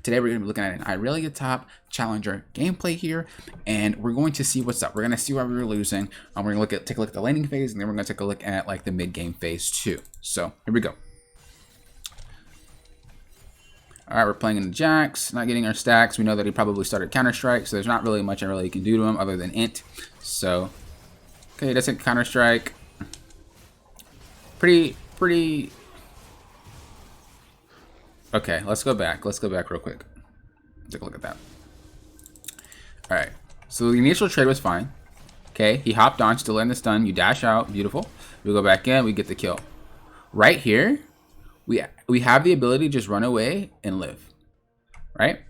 Today we're going to be looking at an Irelia top challenger gameplay here, and we're going to see what's up. We're going to see why we were losing. We're going to take a look at the laning phase, and then we're going to take a look at like the mid game phase too. So here we go. All right, we're playing in the Jax, not getting our stacks. We know that he probably started Counter-Strike, so there's not really much Irelia can do to him other than int. So, okay, that's it, Counter-Strike. Pretty. Okay, let's go back. Let's go back real quick. Take a look at that. All right, so the initial trade was fine. Okay, he hopped on, still in the stun. You dash out, beautiful. We go back in, we get the kill. Right here, we have the ability to just run away and live, right?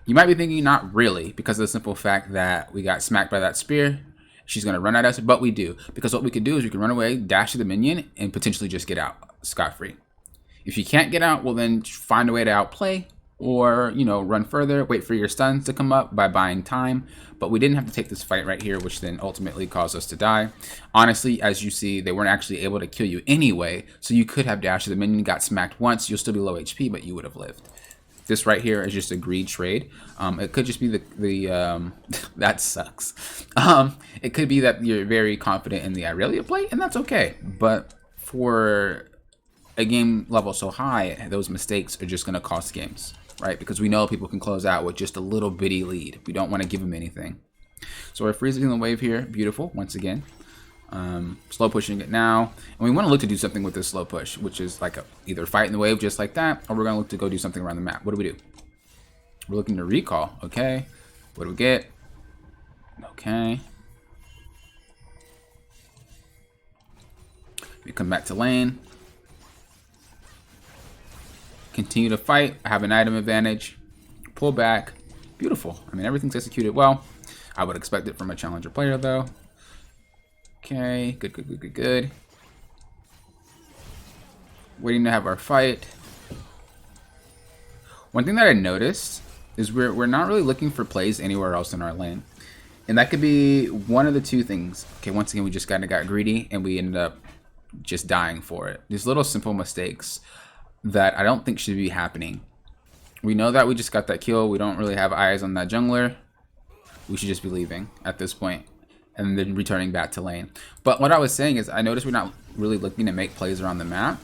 You might be thinking not really, because of the simple fact that we got smacked by that spear. She's going to run at us, but we do. Because what we could do is we can run away, dash to the minion, and potentially just get out scot-free. If you can't get out, well then find a way to outplay, or, you know, run further, wait for your stuns to come up by buying time. But we didn't have to take this fight right here, which then ultimately caused us to die. Honestly, as you see, they weren't actually able to kill you anyway, so you could have dashed to the minion, got smacked once, you'll still be low HP, but you would have lived. This right here is just a greed trade. It could just be the that sucks. It could be that you're very confident in the Irelia play, and that's okay. But for a game level so high, those mistakes are just going to cost games, right? Because we know people can close out with just a little bitty lead. We don't want to give them anything. So we're freezing the wave here. Beautiful, once again. Slow pushing it now. And we want to look to do something with this slow push, which is like either fighting the wave just like that, or we're going to look to go do something around the map. What do? We're looking to recall. Okay. What do we get? Okay. We come back to lane. Continue to fight. I have an item advantage. Pull back. Beautiful. I mean, everything's executed well. I would expect it from a challenger player, though. Okay. Good. Waiting to have our fight. One thing that I noticed is we're not really looking for plays anywhere else in our lane. And that could be one of the two things. Okay, once again, we just kind of got greedy, and we ended up just dying for it. These little simple mistakes that I don't think should be happening. We know that we just got that kill. We don't really have eyes on that jungler. We should just be leaving at this point and then returning back to lane. But what I was saying is I noticed we're not really looking to make plays around the map.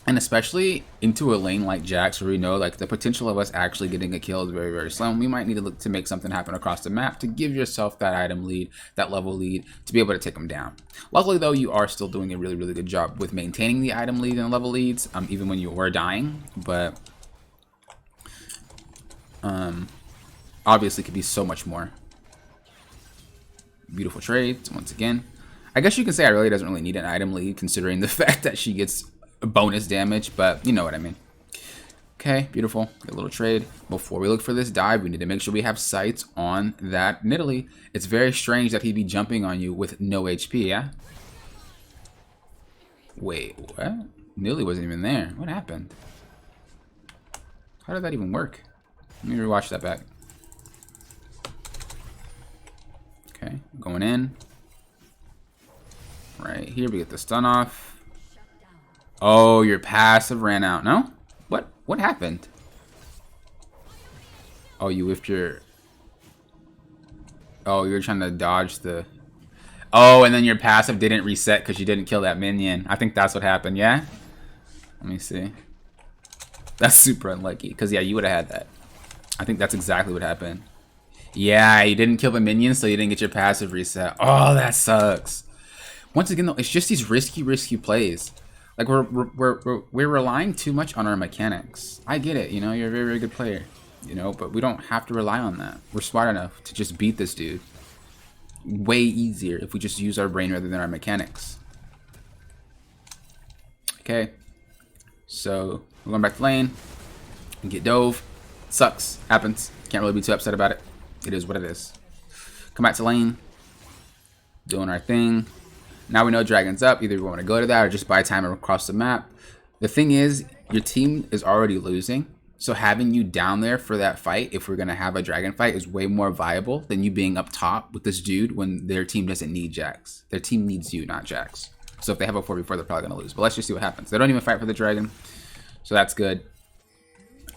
And especially into a lane like Jax, where we know like the potential of us actually getting a kill is very, very slim. We might need to look to make something happen across the map to give yourself that item lead, that level lead, to be able to take them down. Luckily, though, you are still doing a really, really good job with maintaining the item lead and level leads, even when you were dying. But obviously, could be so much more. Beautiful trades once again. I guess you can say Irelia doesn't really need an item lead, considering the fact that she gets bonus damage, but you know what I mean. Okay, beautiful. Get a little trade. Before we look for this dive, we need to make sure we have sights on that Nidalee. It's very strange that he'd be jumping on you with no HP, yeah? Wait, what? Nidalee wasn't even there. What happened? How did that even work? Let me rewatch that back. Okay, going in. Right here, we get the stun off. Oh, your passive ran out. No? What happened? Oh, you whiffed your... Oh, you were trying to dodge the... Oh, and then your passive didn't reset because you didn't kill that minion. I think that's what happened, yeah? Let me see. That's super unlucky because, yeah, you would have had that. I think that's exactly what happened. Yeah, you didn't kill the minion, so you didn't get your passive reset. Oh, that sucks. Once again, though, it's just these risky plays. Like, we're relying too much on our mechanics. I get it, you know, you're a very, very good player, you know, but we don't have to rely on that. We're smart enough to just beat this dude way easier if we just use our brain rather than our mechanics. Okay, so we're going back to lane and get dove. Sucks, happens. Can't really be too upset about it. It is what it is. Come back to lane, doing our thing. Now we know dragon's up. Either we want to go to that or just buy time across the map. The thing is, your team is already losing. So having you down there for that fight, if we're going to have a dragon fight, is way more viable than you being up top with this dude when their team doesn't need Jax. Their team needs you, not Jax. So if they have a 4v4, they're probably going to lose. But let's just see what happens. They don't even fight for the dragon. So that's good.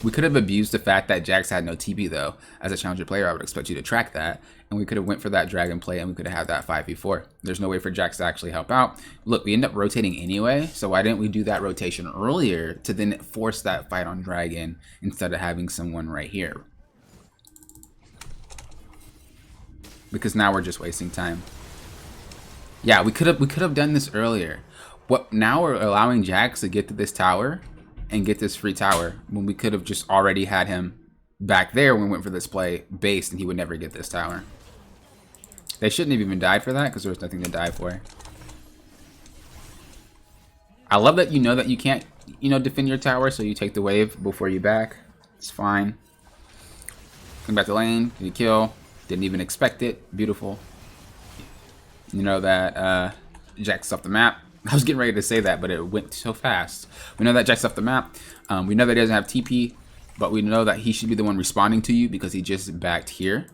We could have abused the fact that Jax had no TP though. As a challenger player, I would expect you to track that, and we could have went for that dragon play, and we could have had that 5v4. There's no way for Jax to actually help out. Look, we end up rotating anyway, so why didn't we do that rotation earlier to then force that fight on dragon instead of having someone right here? Because now we're just wasting time. Yeah, we could have done this earlier. What now we're allowing Jax to get to this tower and get this free tower when we could have just already had him back there when we went for this play based, and he would never get this tower. They shouldn't have even died for that because there was nothing to die for. I love that you can't, defend your tower, so you take the wave before you back. It's fine. Come back to lane, you kill. Didn't even expect it. Beautiful. You know that Jack's off the map. I was getting ready to say that, but it went so fast. We know that Jack's off the map. We know that he doesn't have TP, but we know that he should be the one responding to you because he just backed here.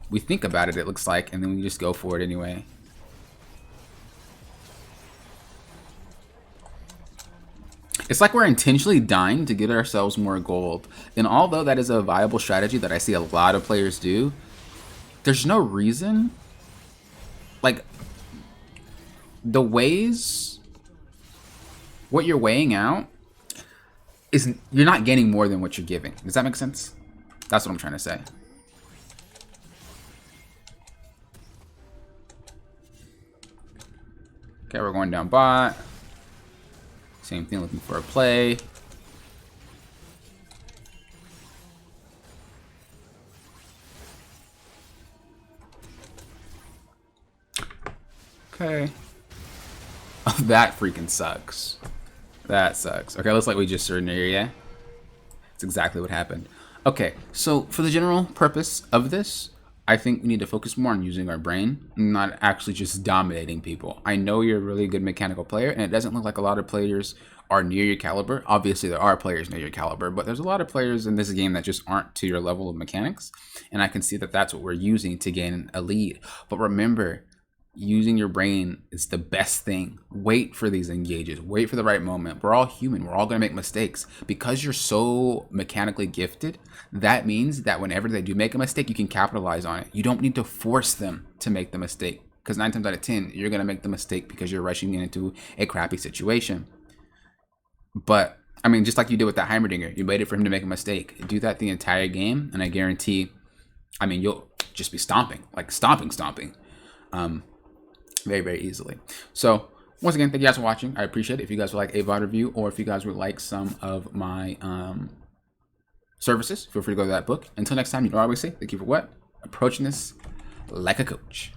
We think about it, it looks like, and then we just go for it anyway. It's like we're intentionally dying to get ourselves more gold. And although that is a viable strategy that I see a lot of players do, there's no reason. Like, the ways, what you're weighing out is you're not getting more than what you're giving. Does that make sense? That's what I'm trying to say. Okay, we're going down bot. Same thing, looking for a play. Okay. Oh, that freaking sucks. That sucks. Okay, looks like we just surrendered here, yeah? That's exactly what happened. Okay, so for the general purpose of this, I think we need to focus more on using our brain, not actually just dominating people. I know you're a really good mechanical player, and it doesn't look like a lot of players are near your caliber. Obviously, there are players near your caliber, but there's a lot of players in this game that just aren't to your level of mechanics, and I can see that that's what we're using to gain a lead. But remember, using your brain is the best thing. Wait for these engages. Wait for the right moment. We're all human. We're all going to make mistakes. Because you're so mechanically gifted, that means that whenever they do make a mistake, you can capitalize on it. You don't need to force them to make the mistake. Because 9 times out of 10, you're going to make the mistake because you're rushing into a crappy situation. But, I mean, just like you did with that Heimerdinger, you waited for him to make a mistake. Do that the entire game, and I guarantee, I mean, you'll just be stomping. Like, stomping. Very, very easily. So, once again, thank you guys for watching. I appreciate it. If you guys would like a VOD review, or if you guys would like some of my services, feel free to go to that book. Until next time, you know what I always say. Thank you for what? Approaching this like a coach.